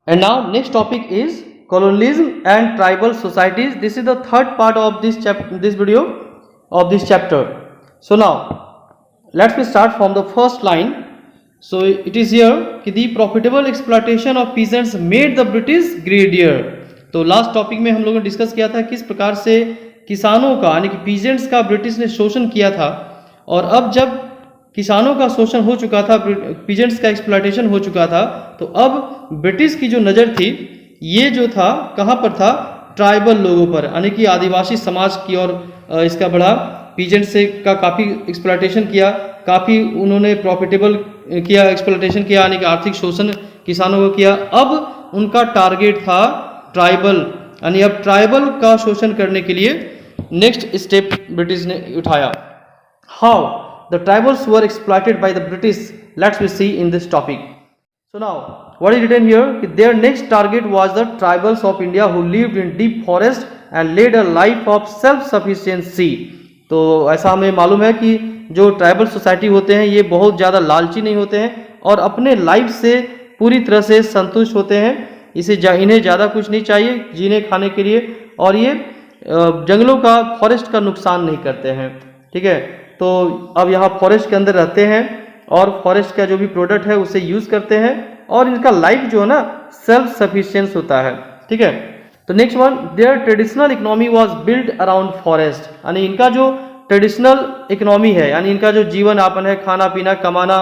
And now next topic is colonialism and tribal societies. This is the third part of this video of this chapter. So now let me start from the first line. So it is here कि the profitable exploitation of peasants made the British greedier. तो last topic में हम लोगों ने discuss किया था किस प्रकार से किसानों का यानी कि पीजेंट्स का ब्रिटिश ने शोषण किया था, और अब जब किसानों का शोषण हो चुका था, पीजेंट्स का एक्सप्लॉयटेशन हो चुका था, तो अब ब्रिटिश की जो नज़र थी ये जो था कहाँ पर था, ट्राइबल लोगों पर यानी कि आदिवासी समाज की ओर इसका बढ़ा। पीजेंट से का काफ़ी एक्सप्लॉयटेशन किया, काफ़ी उन्होंने प्रॉफिटेबल किया, एक्सप्लॉयटेशन किया यानी कि आर्थिक शोषण किसानों को किया। अब उनका टारगेट था ट्राइबल, यानी अब ट्राइबल का शोषण करने के लिए नेक्स्ट स्टेप ब्रिटिश ने उठाया। How the tribals were exploited by the British, let's we see in this topic. So now what is written here, their next target was the tribals of India who lived in deep forest and led a life of self sufficiency. तो ऐसा हमें मालूम है कि जो tribal society होते हैं ये बहुत ज़्यादा लालची नहीं होते हैं और अपने लाइफ से पूरी तरह से संतुष्ट होते हैं। इन्हें ज़्यादा कुछ नहीं चाहिए जीने खाने के लिए, और ये जंगलों का फॉरेस्ट का नुकसान नहीं करते हैं। ठीक है, तो अब यहाँ फॉरेस्ट के अंदर रहते हैं और फॉरेस्ट का जो भी प्रोडक्ट है उसे यूज़ करते हैं, और इनका लाइफ जो है ना सेल्फ सफिशिएंस होता है। ठीक है, तो next one, there traditional economy was build around forest, यानी इनका जो ट्रेडिशनल इकोनॉमी है यानी इनका जो जीवन यापन है, खाना पीना कमाना,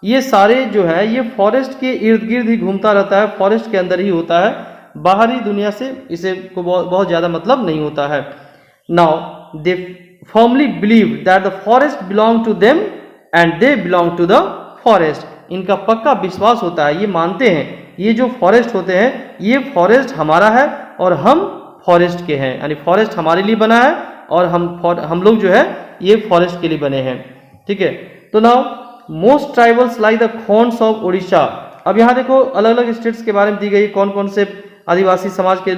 ये सारे जो है ये फॉरेस्ट के इर्द गिर्द ही घूमता रहता है, फॉरेस्ट के अंदर ही होता है, बाहरी दुनिया से इसे को बहुत ज़्यादा मतलब नहीं होता है। Now they firmly believe that the forest belong to them and they belong to the forest. इनका पक्का विश्वास होता है, ये मानते हैं ये जो फॉरेस्ट होते हैं ये फॉरेस्ट हमारा है और हम फॉरेस्ट के हैं, यानी फॉरेस्ट हमारे लिए बना है और हम लोग जो है ये फॉरेस्ट के लिए बने हैं। ठीक है, तो now most tribals like the Khonds of Orissa. अब यहाँ देखो अलग अलग स्टेट्स के बारे में दी गई, कौन कौन से आदिवासी समाज के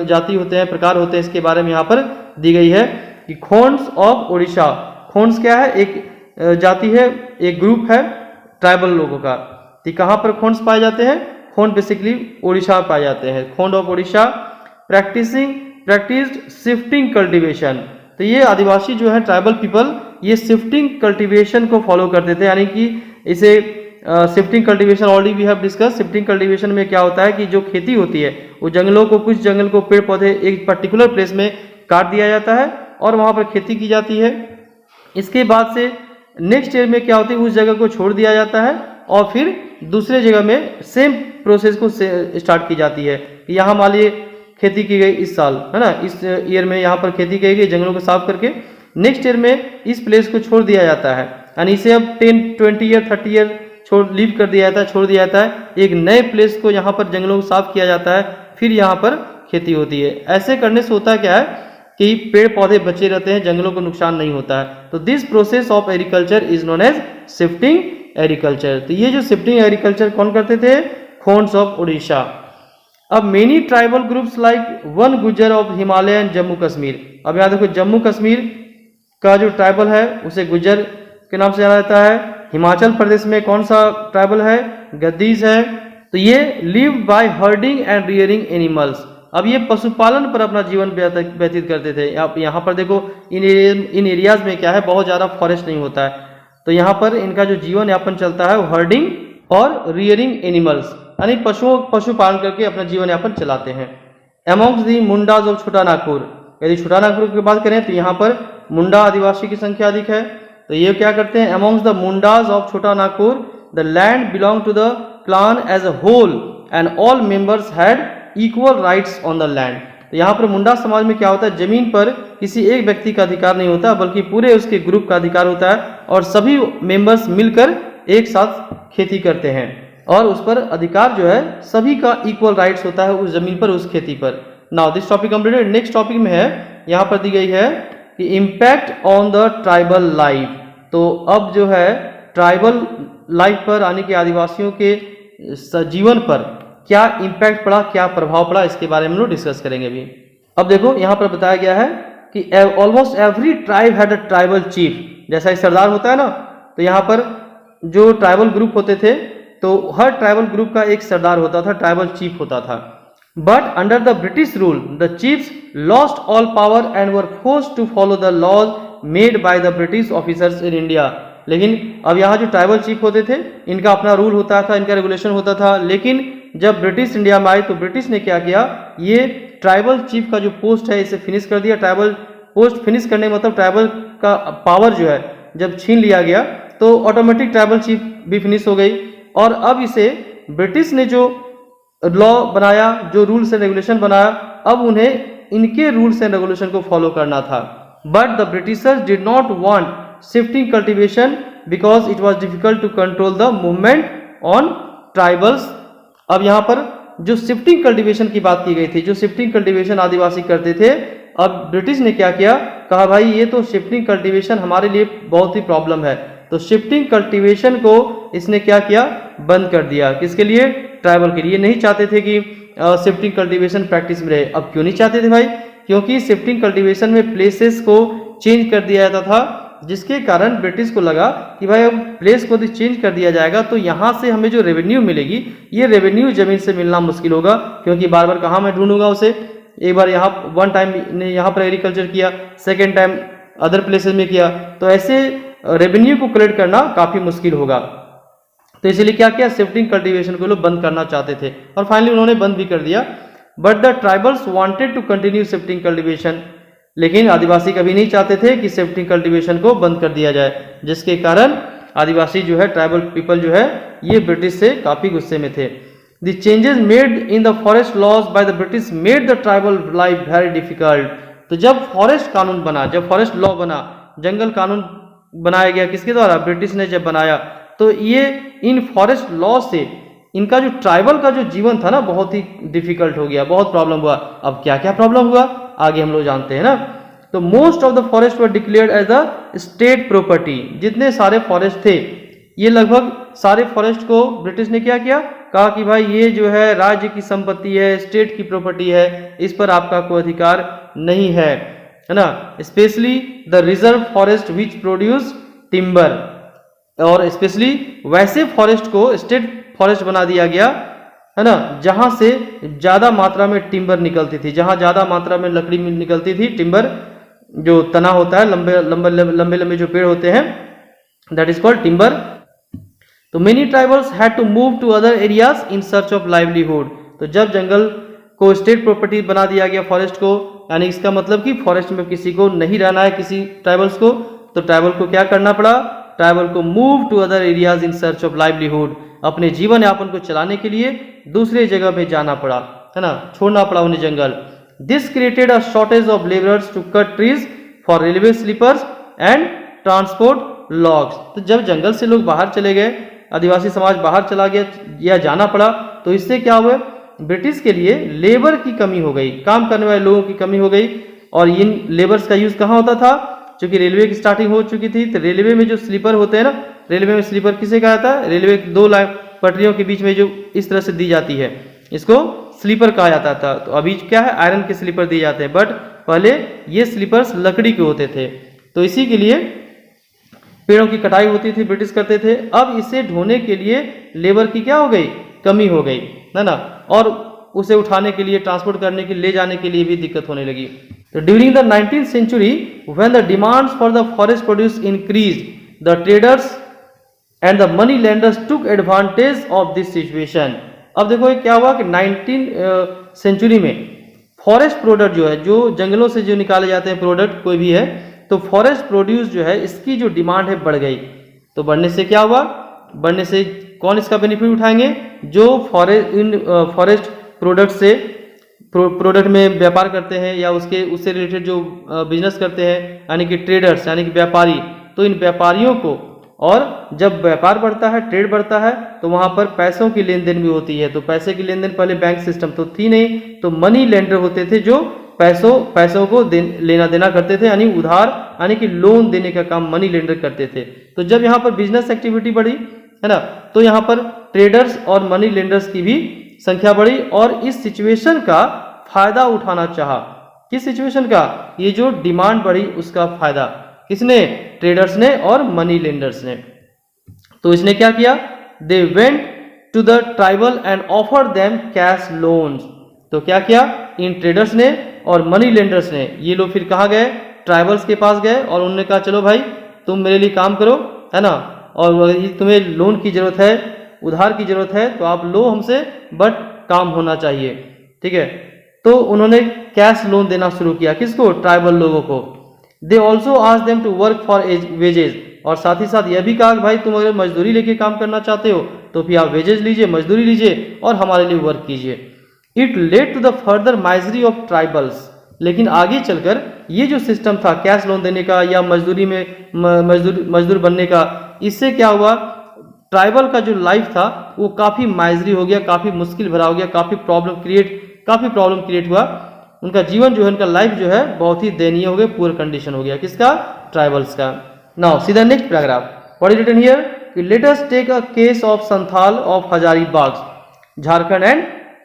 जाति होते हैं, प्रकार होते हैं, इसके बारे में यहाँ पर दी गई है कि खोंड्स ऑफ उड़ीसा। खोंड्स क्या है, एक जाति है, एक ग्रुप है ट्राइबल लोगों का। तो कहाँ पर खोंड्स पाए जाते हैं, खोंड बेसिकली उड़ीसा में पाए जाते हैं, Khond of Orissa. Practised shifting cultivation, तो ये आदिवासी जो है ट्राइबल पीपल ये शिफ्टिंग कल्टीवेशन को फॉलो करते थे, यानी कि इसे shifting cultivation already we have discuss. Shifting cultivation में क्या होता है कि जो खेती होती है वो जंगलों को, कुछ जंगल को पेड़ पौधे एक पर्टिकुलर प्लेस में काट दिया जाता है और वहाँ पर खेती की जाती है। इसके बाद से नेक्स्ट ईयर में क्या होती है, उस जगह को छोड़ दिया जाता है और फिर दूसरे जगह में सेम प्रोसेस को स्टार्ट की जाती है। यहाँ मान लिए खेती की गई इस साल है ना, इस ईयर में यहाँ पर खेती की गई जंगलों को साफ करके, नेक्स्ट ईयर में इस प्लेस को छोड़ दिया जाता है, यानी इसे अब 10, 20 ईयर 30 ईयर लीव कर दिया जाता है, छोड़ दिया जाता है। एक नए प्लेस को यहाँ पर जंगलों को साफ किया जाता है, फिर यहाँ पर खेती होती है। ऐसे करने से होता क्या है कि पेड़ पौधे बचे रहते हैं, जंगलों को नुकसान नहीं होता है। तो this process of agriculture is known as shifting agriculture. तो ये जो शिफ्टिंग एग्रीकल्चर कौन करते थे, खोंड्स ऑफ उड़ीसा। अब many tribal groups like one Gujjar of Himalaya and Jammu Kashmir. अब यहाँ देखो जम्मू कश्मीर का जो ट्राइबल है उसे गुज्जर के नाम से जाना जाता है। हिमाचल प्रदेश में कौन सा ट्राइबल है, गद्दीज है। तो ये live by herding and rearing animals. अब ये पशुपालन पर अपना जीवन व्यतीत करते थे। आप यहाँ पर देखो इन एरियाज में क्या है, बहुत ज़्यादा फॉरेस्ट नहीं होता है, तो यहाँ पर इनका जो जीवन यापन चलता है वो हर्डिंग और रियरिंग एनिमल्स यानी पशुपालन करके अपना जीवन यापन चलाते हैं। Amongst the Mundas of Chota Nagpur, यदि छोटा नागपुर की बात करें तो यहाँ पर मुंडा आदिवासी की संख्या अधिक है। तो ये क्या करते हैं, amongst the Mundas of Chota Nagpur the land belong to the clan as a whole and all members had equal rights on the land. तो यहाँ पर मुंडा समाज में क्या होता है, जमीन पर किसी एक व्यक्ति का अधिकार नहीं होता बल्कि पूरे उसके ग्रुप का अधिकार होता है और सभी मेंबर्स मिलकर एक साथ खेती करते हैं और उस पर अधिकार जो है सभी का इक्वल राइट्स होता है उस जमीन पर, उस खेती पर। Now this topic completed. Next topic में है, यहाँ पर दी गई है कि impact on the tribal life. तो अब जो है ट्राइबल लाइफ पर यानी कि आदिवासियों के जीवन पर क्या इम्पैक्ट पड़ा, क्या प्रभाव पड़ा, इसके बारे में हम लोग डिस्कस करेंगे अभी। अब देखो यहाँ पर बताया गया है कि almost every tribe had a tribal chief. जैसा एक सरदार होता है ना, तो यहाँ पर जो ट्राइबल ग्रुप होते थे तो हर ट्राइबल ग्रुप का एक सरदार होता था, ट्राइबल चीफ होता था। But under the British rule the chiefs lost all power and were forced to follow the laws made by the British officers in India. लेकिन अब यहाँ जो ट्राइबल चीफ होते थे इनका अपना रूल होता था, इनका रेगुलेशन होता था। लेकिन जब ब्रिटिश इंडिया में आए तो ब्रिटिश ने क्या किया, ये ट्राइबल चीफ का जो पोस्ट है इसे फिनिश कर दिया। ट्राइबल पोस्ट फिनिश करने मतलब ट्राइबल का पावर जो है जब छीन लिया गया तो ऑटोमेटिक ट्राइबल चीफ भी फिनिश हो गई। और अब इसे ब्रिटिश ने जो लॉ बनाया, जो रूल्स एंड रेगुलेशन बनाया, अब उन्हें इनके रूल्स एंड रेगुलेशन को फॉलो करना था। But the Britishers did not want shifting cultivation because it was difficult to control the movement on tribals. अब यहाँ पर जो शिफ्टिंग कल्टीवेशन की बात की गई थी, जो शिफ्टिंग कल्टीवेशन आदिवासी करते थे, अब ब्रिटिश ने क्या किया, कहा भाई ये तो शिफ्टिंग कल्टीवेशन हमारे लिए बहुत ही प्रॉब्लम है। तो शिफ्टिंग कल्टीवेशन को इसने क्या किया, बंद कर दिया। किसके लिए, ट्राइबल के लिए। नहीं चाहते थे कि शिफ्टिंग कल्टीवेशन प्रैक्टिस में रहे। अब क्यों नहीं चाहते थे भाई, क्योंकि शिफ्टिंग कल्टीवेशन में प्लेसेस को चेंज कर दिया जाता था, जिसके कारण ब्रिटिश को लगा कि भाई अब प्लेस को चेंज कर दिया जाएगा तो यहाँ से हमें जो रेवेन्यू मिलेगी, ये रेवेन्यू जमीन से मिलना मुश्किल होगा, क्योंकि बार बार कहाँ मैं ढूंढूंगा उसे। एक बार यहाँ वन टाइम ने यहाँ पर एग्रीकल्चर किया, सेकेंड टाइम अदर प्लेसेस में किया, तो ऐसे रेवेन्यू को कलेक्ट करना काफी मुश्किल होगा। तो इसलिए क्या किया, शिफ्टिंग कल्टीवेशन को लोग बंद करना चाहते थे और फाइनली उन्होंने बंद भी कर दिया। But the tribals wanted to continue shifting cultivation, लेकिन आदिवासी कभी नहीं चाहते थे कि शिफ्टिंग कल्टीवेशन को बंद कर दिया जाए, जिसके कारण आदिवासी जो है, ट्राइबल पीपल जो है, ये ब्रिटिश से काफी गुस्से में थे। The changes made in the forest laws by the British made the tribal life very difficult. तो जब फॉरेस्ट कानून बना, जब फॉरेस्ट लॉ बना, जंगल कानून बनाया गया, किसके द्वारा, ब्रिटिश ने जब बनाया, तो ये इन फॉरेस्ट लॉ से इनका जो ट्राइबल का जो जीवन था ना, बहुत ही डिफिकल्ट हो गया, बहुत प्रॉब्लम हुआ। अब क्या क्या प्रॉब्लम हुआ आगे हम लोग जानते हैं ना। तो most of the forest were declared as the state property. जितने सारे फॉरेस्ट थे, ये लगभग सारे फॉरेस्ट को ब्रिटिश ने क्या किया, कहा कि भाई ये जो है राज्य की संपत्ति है, स्टेट की प्रॉपर्टी है, इस पर आपका कोई अधिकार नहीं है ना। Specially the reserve forest which produce timber, और स्पेशली वैसे फॉरेस्ट को स्टेट फॉरेस्ट बना दिया गया है ना, जहां से ज्यादा मात्रा में टिम्बर निकलती थी, जहां ज्यादा मात्रा में लकड़ी निकलती थी, टिम्बर जो तना होता है, लंबे लंबे लंबे लंबे जो पेड़ होते हैं, दैट इज कॉल्ड टिम्बर। तो many tribals had to move to other areas in search of livelihood. तो जब जंगल को स्टेट प्रॉपर्टी बना दिया गया फॉरेस्ट को, यानी इसका मतलब कि फॉरेस्ट में किसी को नहीं रहना है, किसी ट्राइबल्स को, तो ट्राइबल को क्या करना पड़ा, ट्राइबल को move to other areas in search of livelihood, अपने जीवन यापन को चलाने के लिए दूसरे जगह पे जाना पड़ा, है ना, छोड़ना पड़ा उन्हें जंगल। This created a shortage of labourers to cut trees for railway sleepers and transport logs. तो जब जंगल से लोग बाहर चले गए, आदिवासी समाज बाहर चला गया या जाना पड़ा, तो इससे क्या हुआ, ब्रिटिश के लिए लेबर की कमी हो गई, काम करने वाले लोगों की कमी हो गई। और इन लेबर्स का यूज कहाँ होता था, क्योंकि रेलवे की स्टार्टिंग हो चुकी थी, तो रेलवे में जो स्लीपर होते हैं ना, रेलवे में स्लीपर किसे कहा जाता है, रेलवे दो लाइन पटरियों के बीच में जो इस तरह से दी जाती है, इसको स्लीपर कहा जाता था। तो अभी क्या है, आयरन के स्लीपर दिए जाते हैं, बट पहले ये स्लीपर्स लकड़ी के होते थे। तो इसी के लिए पेड़ों की कटाई होती थी, ब्रिटिश करते थे। अब इसे ढोने के लिए लेबर की क्या हो गई, कमी हो गई, है ना, और उसे उठाने के लिए, ट्रांसपोर्ट करने के लिए, ले जाने के लिए भी दिक्कत होने लगी। तो during the 19th century when the demands for the forest produce increased, the traders and the money lenders took advantage of this situation। अब देखो ये क्या हुआ कि 19th सेंचुरी में फॉरेस्ट प्रोडक्ट जो है, जो जंगलों से जो निकाले जाते हैं प्रोडक्ट कोई भी है, तो फॉरेस्ट प्रोड्यूस जो है इसकी जो डिमांड है बढ़ गई। तो बढ़ने से क्या हुआ, बढ़ने से कौन इसका बेनिफिट उठाएंगे, जो फॉरेस्ट प्रोडक्ट से प्रोडक्ट में व्यापार करते हैं या उससे रिलेटेड जो बिजनेस करते हैं, यानी कि ट्रेडर्स, यानी कि व्यापारी। तो इन व्यापारियों को, और जब व्यापार बढ़ता है, ट्रेड बढ़ता है, तो वहां पर पैसों की लेन देन भी होती है। तो पैसे की लेन देन, पहले बैंक सिस्टम तो थी नहीं, तो मनी लेंडर होते थे जो पैसों को लेना देना करते थे, यानी उधार, यानी कि लोन देने का काम मनी लेंडर करते थे। तो जब यहाँ पर बिजनेस एक्टिविटी बढ़ी, है ना, तो यहाँ पर ट्रेडर्स और मनी लेंडर्स की भी संख्या बढ़ी, और इस सिचुएशन का फायदा उठाना चाहा। किस सिचुएशन का, ये जो डिमांड बढ़ी उसका फायदा किसने, ट्रेडर्स ने और मनी लेंडर्स ने। तो इसने क्या किया, they went to the tribal and offer them cash loans. तो क्या किया इन ट्रेडर्स ने और मनी लेंडर्स ने, ये लोग फिर कहाँ गए, ट्राइबल्स के पास गए और उन्होंने कहा चलो भाई तुम मेरे लिए काम करो, है ना, और तुम्हें लोन की जरूरत है, उधार की जरूरत है तो आप लो हमसे, बट काम होना चाहिए, ठीक है। तो उन्होंने कैश लोन देना शुरू किया, किसको, ट्राइबल लोगों को। They also asked them to work for wages, और साथ ही साथ यह भी कहा भाई तुम अगर मजदूरी लेके काम करना चाहते हो तो फिर आप वेजेज लीजिए, मजदूरी लीजिए और हमारे लिए वर्क कीजिए। It led to the further misery of tribals, लेकिन आगे चलकर ये जो सिस्टम था कैश लोन देने का या मजदूरी में मजदूर बनने का, इससे क्या हुआ, ट्राइबल का जो लाइफ था वो काफ़ी माइजरी हो गया, काफ़ी मुश्किल भरा हो गया, काफ़ी प्रॉब्लम क्रिएट हुआ। उनका जीवन जो है, उनका लाइफ जो है बहुत ही दयनीय हो गया, पुअर कंडीशन हो गया, किसका, ट्राइबल्स का। Now see the next paragraph, what is written here, let us take a case of Santhal of Hazaribagh, Jharkhand and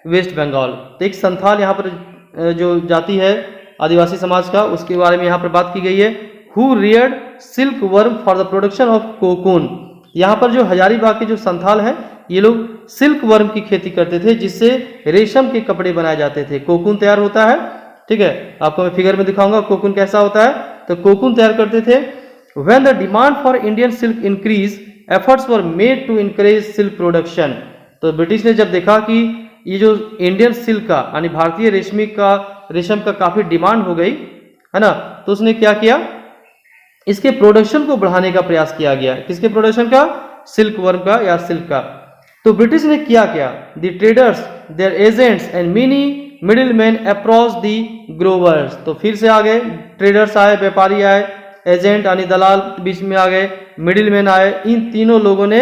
West Bengal. तो एक संथाल यहाँ पर जो जाति है आदिवासी समाज का, उसके बारे में यहाँ पर बात की गई है। Who Rudyard silk worm for the production of cocoon. यहाँ पर जो हजारीबाग के जो संथाल हैं, ये लोग सिल्क वर्म की खेती करते थे, जिससे रेशम के कपड़े बनाए जाते थे, कोकून तैयार होता है, ठीक है। आपको मैं फिगर में दिखाऊंगा कोकून कैसा होता है। तो कोकून तैयार करते थे। When the demand for Indian silk increase, efforts were made to encourage silk production. तो ब्रिटिश ने जब देखा कि ये जो इंडियन सिल्क का यानी भारतीय रेशम का काफी डिमांड हो गई है ना, तो उसने क्या किया, इसके प्रोडक्शन को बढ़ाने का प्रयास किया गया। किसके प्रोडक्शन का, सिल्क वर्म का या सिल्क का। तो ब्रिटिश ने क्या किया, the traders, their agents and many middle man approach the growers. तो फिर से आ गए, ट्रेडर्स आए, व्यापारी आए, एजेंट यानी दलाल बीच में आ गए, मिडिल मैन आए। इन तीनों लोगों ने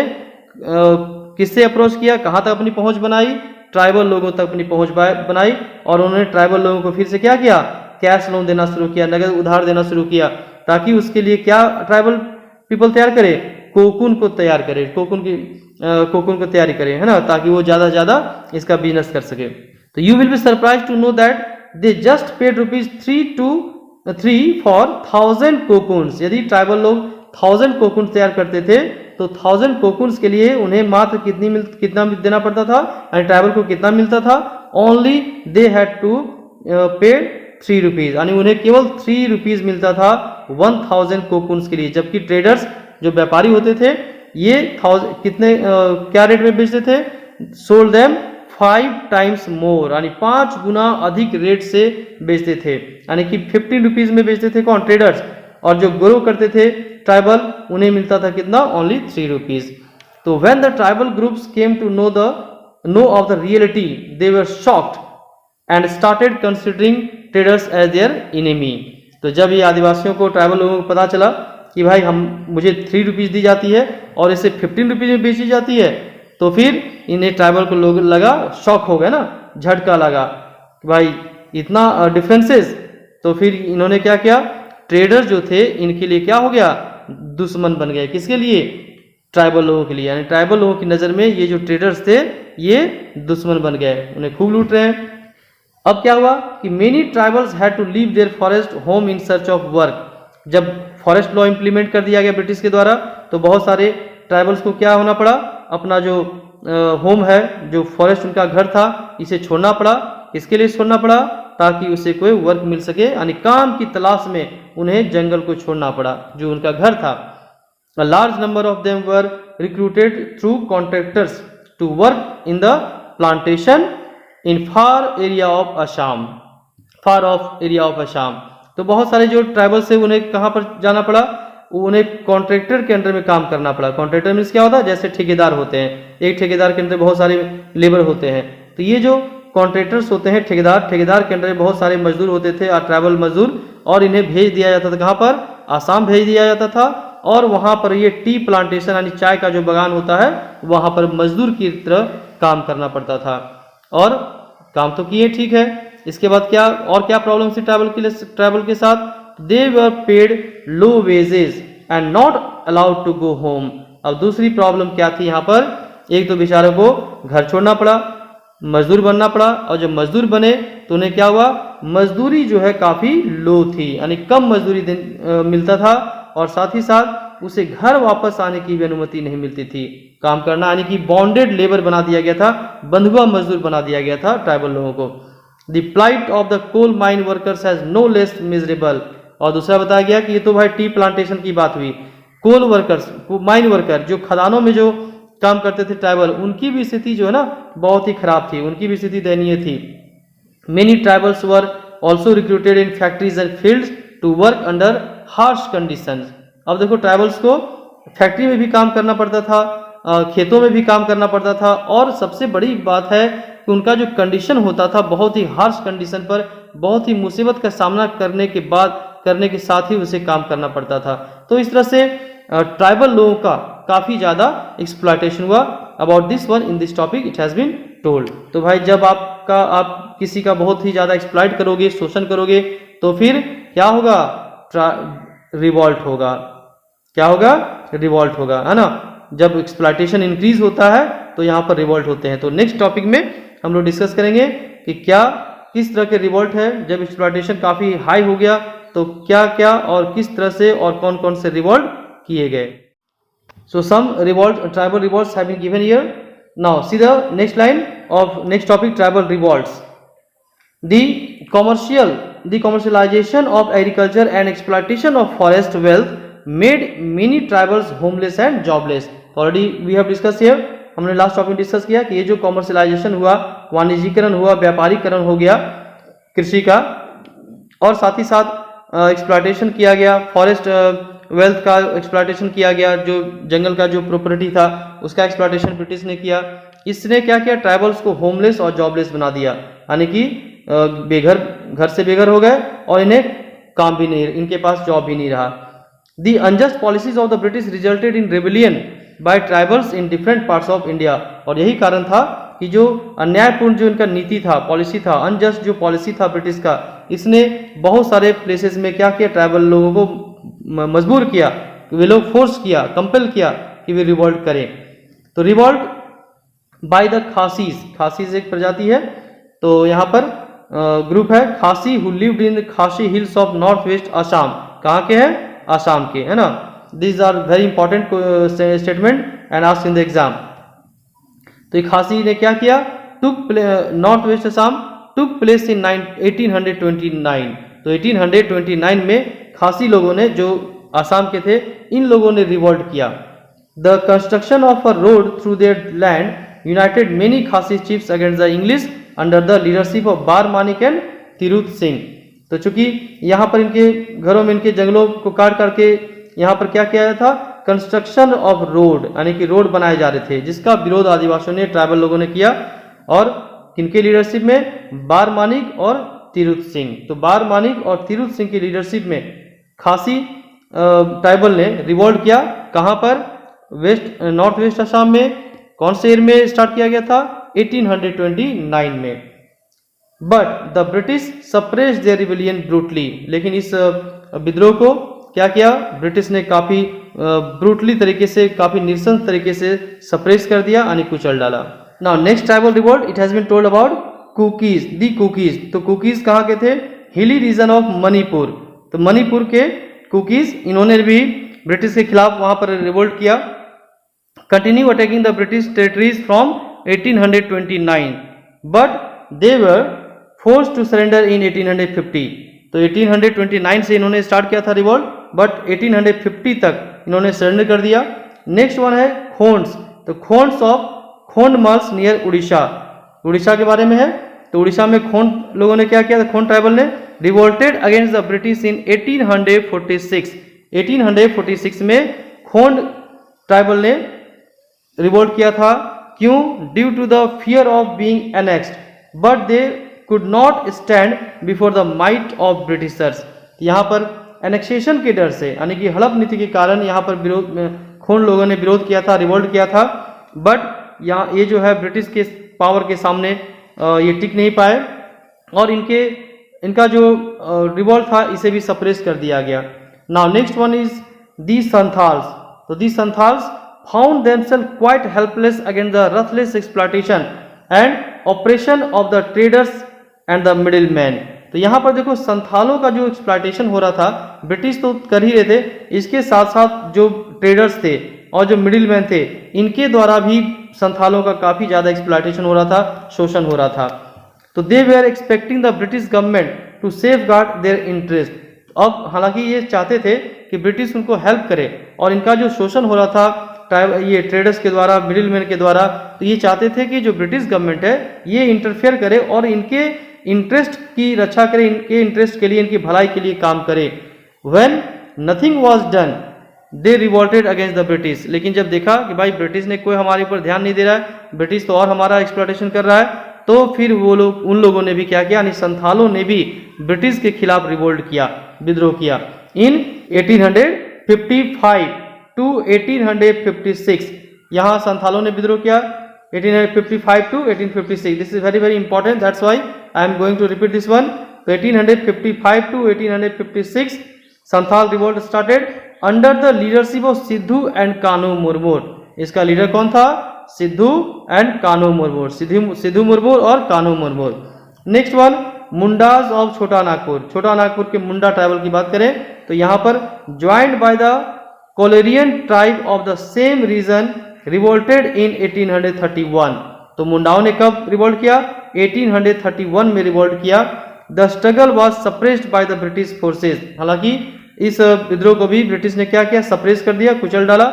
किससे अप्रोच किया, कहाँ तक अपनी पहुंच बनाई, ट्राइबल लोगों तक अपनी पहुंच बनाई। और उन्होंने ट्राइबल लोगों को फिर से क्या किया, कैश लोन देना शुरू किया, नगद उधार देना शुरू किया, ताकि उसके लिए क्या ट्राइबल पीपल तैयार करे, कोकून को तैयार करे, कोकून को तैयारी करे, है ना, ताकि वो ज्यादा से ज्यादा इसका बिजनेस कर सके। तो you will be surprise to know that they just paid ₹3 for 1000 cocoons. यदि ट्राइबल लोग 1000 कोकून तैयार करते थे तो 1000 कोकून्स के लिए उन्हें मात्र कितना देना पड़ता था, यानी ट्राइबल को कितना मिलता था, ओनली दे हैड टू पे ₹3, यानी उन्हें केवल ₹3 मिलता था 1000 कोकून्स के लिए। जबकि ट्रेडर्स जो व्यापारी होते थे ये क्या रेट में बेचते थे, सोल्ड देम 5 times more, यानी 5 गुना अधिक रेट से बेचते थे, यानी कि ₹15 में बेचते थे कौन, ट्रेडर्स, और जो ग्रो करते थे ट्राइबल उन्हें मिलता था कितना, ओनली ₹3। तो when the tribal groups came to know of the reality, they were shocked and started considering traders as their enemy. तो जब ये आदिवासियों को, ट्राइबल लोगों को पता चला कि भाई मुझे ₹3 दी जाती है और इसे ₹15 में बेची जाती है, तो फिर इन्हें ट्राइबल को लोग लगा, शॉक हो गया ना, झटका लगा कि भाई इतना डिफरेंसेस। तो फिर इन्होंने क्या किया, ट्रेडर्स जो थे इनके लिए क्या हो गया, दुश्मन बन गए। किसके लिए, ट्राइबल लोगों के लिए, यानी ट्राइबल लोगों की नज़र में ये जो ट्रेडर्स थे ये दुश्मन बन गए, उन्हें खूब लूट रहे हैं। अब क्या हुआ कि many tribals had to leave their forest home in search of work. जब फॉरेस्ट लॉ इंप्लीमेंट कर दिया गया ब्रिटिश के द्वारा, तो बहुत सारे ट्राइबल्स को क्या होना पड़ा, अपना जो होम है, जो फॉरेस्ट उनका घर था, इसे छोड़ना पड़ा। इसके लिए छोड़ना पड़ा ताकि उसे कोई वर्क मिल सके, यानी काम की तलाश में उन्हें जंगल को छोड़ना पड़ा जो उनका घर था। A large number of them were recruited through contractors to work in the plantation in far area of Assam, far off area of Assam। तो बहुत सारे जो ट्राइबल से उन्हें कहाँ पर जाना पड़ा, उन्हें कॉन्ट्रैक्टर के अंडर में काम करना पड़ा। कॉन्ट्रैक्टर मीन्स क्या होता है, जैसे ठेकेदार होते हैं, एक ठेकेदार के अंदर बहुत सारे लेबर होते हैं। तो ये जो कॉन्ट्रैक्टर्स होते हैं, ठेकेदार के अंदर में बहुत सारे मजदूर होते थे, ट्राइबल मजदूर, और इन्हें भेज दिया जाता था कहाँ पर, आसाम भेज दिया जाता था। और वहाँ पर ये टी प्लांटेशन यानी चाय का जो बागान होता है, वहाँ पर मजदूर की तरह काम करना पड़ता था। और काम तो किए, ठीक है। इसके बाद क्या, और क्या प्रॉब्लम थी ट्राइबल के साथ, they were paid low wages and not allowed to go home. अब दूसरी प्रॉब्लम क्या थी यहाँ पर, एक तो बेचारों को घर छोड़ना पड़ा, मजदूर बनना पड़ा, और जब मजदूर बने तो उन्हें क्या हुआ, मजदूरी जो है काफ़ी लो थी, यानी कम मजदूरी मिलता था, और साथ ही साथ उसे घर वापस आने की भी अनुमति नहीं मिलती थी। काम करना यानी कि बॉन्डेड लेबर बना दिया गया था, बंधुआ मजदूर बना दिया गया था ट्राइबल लोगों को। The plight of the coal mine workers has no less miserable, और दूसरा बताया गया कि ये तो भाई टी प्लांटेशन की बात हुई। कोल वर्कर्स, माइन वर्कर जो खदानों में जो काम करते थे ट्राइबल, उनकी भी स्थिति जो है ना बहुत ही खराब थी, उनकी भी स्थिति दयनीय थी। Many tribals were also recruited in factories and fields to work under harsh conditions. अब देखो ट्राइबल्स को फैक्ट्री में भी काम करना पड़ता था, खेतों में भी काम करना पड़ता था, और सबसे बड़ी बात है कि उनका जो कंडीशन होता था बहुत ही हार्श कंडीशन पर, बहुत ही मुसीबत का सामना करने के साथ ही उसे काम करना पड़ता था। तो इस तरह से ट्राइबल लोगों का काफी ज्यादा एक्सप्लॉयटेशन हुआ। About this one in this topic it has been told. तो भाई जब आप किसी का बहुत ही ज्यादा एक्सप्लॉयट करोगे, शोषण करोगे, तो फिर क्या होगा? रिवॉल्ट होगा। क्या होगा? रिवॉल्ट होगा, है ना। जब एक्सप्लॉयटेशन इंक्रीज होता है तो यहाँ पर रिवॉल्ट होते हैं। तो नेक्स्ट टॉपिक में हम लोग डिस्कस करेंगे कि किस तरह के रिवॉल्ट है, जब एक्सप्लॉयटेशन काफी हाई हो गया तो क्या क्या और किस तरह से और कौन कौन से रिवॉल्ट किए गए। So some revolt, tribal revolts have been given here. Now see the next line of next topic, tribal revolts. The commercialization of agriculture and exploitation of forest wealth made many tribals homeless and jobless. Already we have discussed here, हमने last topic discuss किया कि ये जो commercialisation हुआ, वाणिज्यीकरण हुआ, व्यापारीकरण हो गया कृषि का, और साथ ही साथ एक्सप्लॉयटेशन किया गया, फॉरेस्ट वेल्थ का एक्सप्लॉयटेशन किया गया, जो जंगल का जो प्रॉपर्टी था उसका एक्सप्लॉयटेशन ब्रिटिश ने किया। इसने क्या किया? ट्राइबल्स को होमलेस और जॉबलेस बना दिया, यानी कि घर से बेघर हो गए और इन्हें काम भी नहीं, इनके पास जॉब भी नहीं रहा। The unjust policies of the British resulted in rebellion by tribals in different parts of India. और यही कारण था कि जो अन्यायपूर्ण जो इनका नीति था, पॉलिसी था, अनजस्ट जो पॉलिसी था ब्रिटिश का, इसने बहुत सारे प्लेसेस में क्या किया? ट्राइबल लोगों को मजबूर किया, वे लोग फोर्स किया, कंपेल किया कि वे रिवॉल्ट करें। तो रिवॉल्ट बाय द खासीज एक प्रजाति है, तो यहाँ पर ग्रुप है खासी who lived in Khasi hills of north west Assam. कहाँ के हैं? असम के, है ना। These are very important statement and asked in the exam. तो ये खासी ने क्या किया? North west Assam took place in 1829। तो 1829 में खासी लोगों ने, जो असम के थे, इन लोगों ने रिवॉल्ट किया। The construction of a road through their land united many Khasi chiefs against the English under the leadership of Bar Manik and Tirot Singh. तो चूंकि यहाँ पर इनके घरों में, इनके जंगलों को काट करके यहाँ पर क्या किया था? कंस्ट्रक्शन ऑफ रोड, यानी कि रोड बनाए जा रहे थे, जिसका विरोध आदिवासियों ने, ट्राइबल लोगों ने किया। और किनके लीडरशिप में? बार मानिक और तिरुत सिंह। तो बार मानिक और तिरुत सिंह की लीडरशिप में खासी ट्राइबल ने रिवॉल्ट किया। कहाँ पर? नॉर्थ वेस्ट असम में। कौन से ईयर में स्टार्ट किया गया था? 1829 में। But the British suppressed their rebellion brutally. लेकिन इस विद्रोह को क्या किया? ब्रिटिश ने काफी ब्रूटली तरीके से, काफी निरसंस तरीके से सप्रेस कर दिया, यानी कुचल डाला। Now next tribal revolt, it has been told about Kukis, the Kukis. तो कुकीज कहाँ के थे? Hilly region of Manipur. तो मणिपुर के कुकीज, इन्होंने भी ब्रिटिश के खिलाफ वहां पर रिवोल्ट किया। Continue attacking the British territories from 1829 but they were forced to surrender in 1850। तो 1829 से इन्होंने स्टार्ट किया था रिवोल्ट, बट 1850 तक इन्होंने सरेंडर कर दिया। नेक्स्ट वन है खोंड्स। तो खोंड्स ऑफ खोंडमल्स नियर उड़ीसा, उड़ीसा के बारे में है। तो उड़ीसा में खोंड लोगों ने क्या किया था? खोंड ट्राइबल ने revolted against the British in 1846। 1846 में खोंड ट्राइबल ने रिवोल्ट किया था। क्यों? Due to the fear of being annexed but they could not stand before the might of Britishers. यहाँ पर एनेक्सेशन के डर से, यानी कि हड़प नीति के कारण यहाँ पर विरोध, खोंड लोगों ने विरोध किया था, रिवोल्ट किया था। बट यहाँ ये जो है ब्रिटिश के पावर के सामने ये टिक नहीं पाए और इनका जो रिवोल्ट था इसे भी सप्रेस कर दिया गया। Now next one is the Santhals. तो the Santhals found themselves quite helpless against the ruthless exploitation and oppression of the traders and the middle man. तो यहाँ पर देखो संथालों का जो एक्सप्लॉयटेशन हो रहा था ब्रिटिश तो कर ही रहे थे, इसके साथ साथ जो ट्रेडर्स थे और जो मिडिल मैन थे इनके द्वारा भी संथालों का काफ़ी ज़्यादा एक्सप्लॉयटेशन हो रहा था, शोषण हो रहा था। तो they were expecting the British government to safeguard their interest. अब हालांकि ये चाहते थे कि ब्रिटिश उनको हेल्प करे और इनका जो शोषण हो रहा था ये ट्रेडर्स के द्वारा, मिडिल मैन के द्वारा, तो ये चाहते थे कि जो ब्रिटिश गवर्नमेंट है ये इंटरफेयर करे और इनके इंटरेस्ट की रक्षा करे, इनके इंटरेस्ट के लिए, इनकी भलाई के लिए काम करे। When nothing was done they revolted against the British. लेकिन जब देखा कि भाई ब्रिटिश ने कोई हमारे ऊपर ध्यान नहीं दे रहा है, ब्रिटिश तो और हमारा एक्सप्लॉयटेशन कर रहा है, तो फिर वो लोग, उन लोगों ने भी क्या किया, यानी संथालों ने भी ब्रिटिश के खिलाफ रिवोल्ट किया, विद्रोह किया। इन 1855 टू 1856 यहाँ संथालों ने विद्रोह किया, 1855 to 1856। This is very very important, that's why I am going to repeat this one. तो 1855 to 1856 Santhal revolt started under the leadership of Sidhu and Kanhu Murmu. इसका लीडर कौन था? सिद्धू एंड कान्हू मुर्मू, सिद्धू मुर्मू और Kanhu Murmu. Next one, Mundas of Chota Nagpur. छोटा नागपुर के मुंडा ट्राइबल की बात करें तो यहाँ पर joined by the Kolarian tribe of the same region revolted in 1831। तो मुंडाओं ने कब रिवोल्ट किया? 1831 में रिवोल्ट किया। The struggle was suppressed bye the British forces. हालांकि इस विद्रोह को भी ब्रिटिश ने क्या किया? सप्रेस कर दिया, कुचल डाला।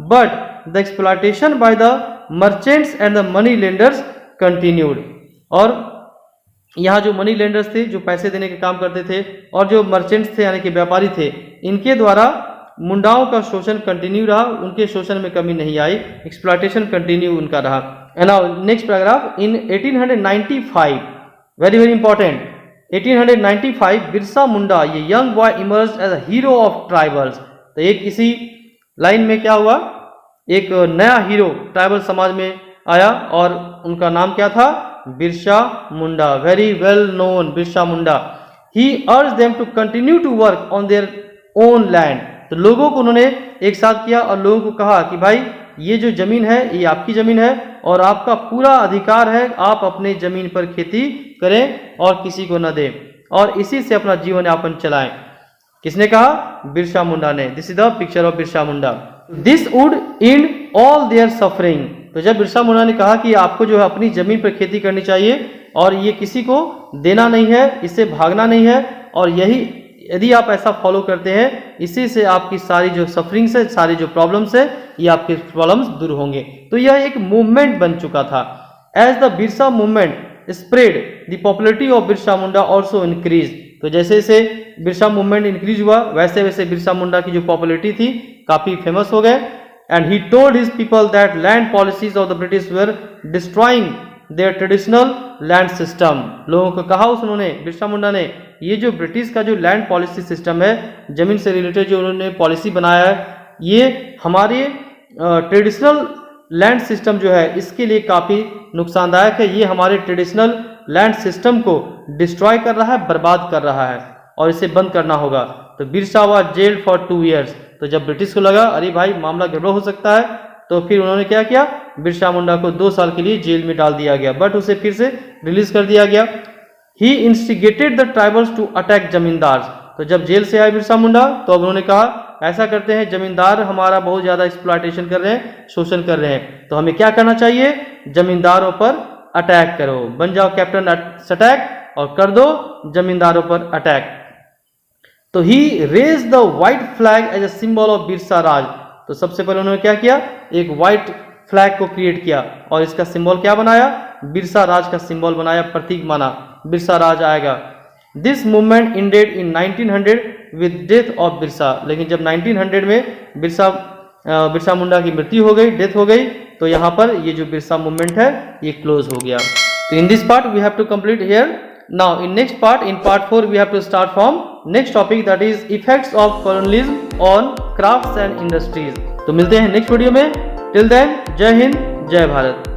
But the exploitation by the merchants and the money lenders continued. और यहाँ जो मनी लेंडर्स थे, जो पैसे देने के काम करते थे, और जो मर्चेंट्स थे यानी कि व्यापारी थे, इनके द्वारा मुंडाओं का शोषण कंटिन्यू रहा, उनके शोषण में कमी नहीं आई, एक्सप्लॉयटेशन कंटिन्यू उनका रहा। And now next paragraph, in 1895 very very important, 1895 Birsa Munda, ये young boy emerged as a hero of tribals. तो एक इसी लाइन में क्या हुआ, एक नया हीरो ट्राइबल समाज में आया और उनका नाम क्या था? Birsa Munda, very well known Birsa Munda. He urge them to continue to work on their own land. तो लोगों को उन्होंने एक साथ किया और लोगों को कहा कि भाई ये जो जमीन है ये आपकी जमीन है और आपका पूरा अधिकार है, आप अपने जमीन पर खेती करें और किसी को न दें और इसी से अपना जीवन यापन चलाएं। किसने कहा? बिरसा मुंडा ने। This is the picture of Birsa Munda. This would end all their suffering. तो जब बिरसा मुंडा ने कहा कि आपको जो है अपनी जमीन पर खेती करनी चाहिए और ये किसी को देना नहीं है, इससे भागना नहीं है, और यही यदि आप ऐसा फॉलो करते हैं, इसी से आपकी सारी जो सफरिंग्स है, सारी जो प्रॉब्लम्स है, ये आपके प्रॉब्लम्स दूर होंगे। तो यह एक मूवमेंट बन चुका था। As the Birsa movement spread the popularity of Birsa Munda also increase. तो जैसे जैसे बिरसा मूवमेंट इंक्रीज हुआ वैसे वैसे बिरसा मुंडा की जो पॉपुलरिटी थी काफी फेमस हो गए। And he told his people that land policies of the British were destroying there traditional land system. लोगों को कहा उन्होंने, बिरसा मुंडा ने, ये जो ब्रिटिश का जो लैंड पॉलिसी सिस्टम है, जमीन से रिलेटेड जो उन्होंने पॉलिसी बनाया है, ये हमारे ट्रेडिशनल लैंड सिस्टम जो है इसके लिए काफ़ी नुकसानदायक है। ये हमारे ट्रेडिशनल लैंड सिस्टम को डिस्ट्रॉय कर रहा है, बर्बाद कर रहा है और इसे बंद करना होगा। तो Birsa was gelled for 2 years। तो जब ब्रिटिश को लगा अरे भाई मामला गड़बड़ हो सकता है, तो फिर उन्होंने क्या किया? बिरसा मुंडा को 2 साल के लिए जेल में डाल दिया गया, बट उसे फिर से रिलीज कर दिया गया। He instigated the tribals to attack zamindar. तो जब जेल से आए बिरसा मुंडा तो अब उन्होंने कहा ऐसा करते हैं, जमींदार हमारा बहुत ज्यादा एक्सप्लॉयटेशन कर रहे हैं, शोषण कर रहे हैं, तो हमें क्या करना चाहिए? जमींदारों पर अटैक करो, बन जाओ कैप्टन अटैक और कर दो जमींदारों पर अटैक। तो he raised the white flag as a symbol of Birsa Raj. तो सबसे पहले उन्होंने क्या किया? एक व्हाइट फ्लैग को क्रिएट किया और इसका सिंबल क्या बनाया? बिरसा राज का सिंबल बनाया, प्रतीक माना, बिरसा राज आएगा। This movement ended in 1900 with death of Birsa. लेकिन जब 1900 में बिरसा मुंडा की मृत्यु हो गई, डेथ हो गई, तो यहाँ पर ये जो बिरसा मूवमेंट है ये क्लोज हो गया। तो in this part we have to complete here. Now in next part, in part 4 we have to start from next topic, that is effects of colonialism on crafts and industries. तो मिलते हैं next video में। Till then, जय हिंद, जय भारत।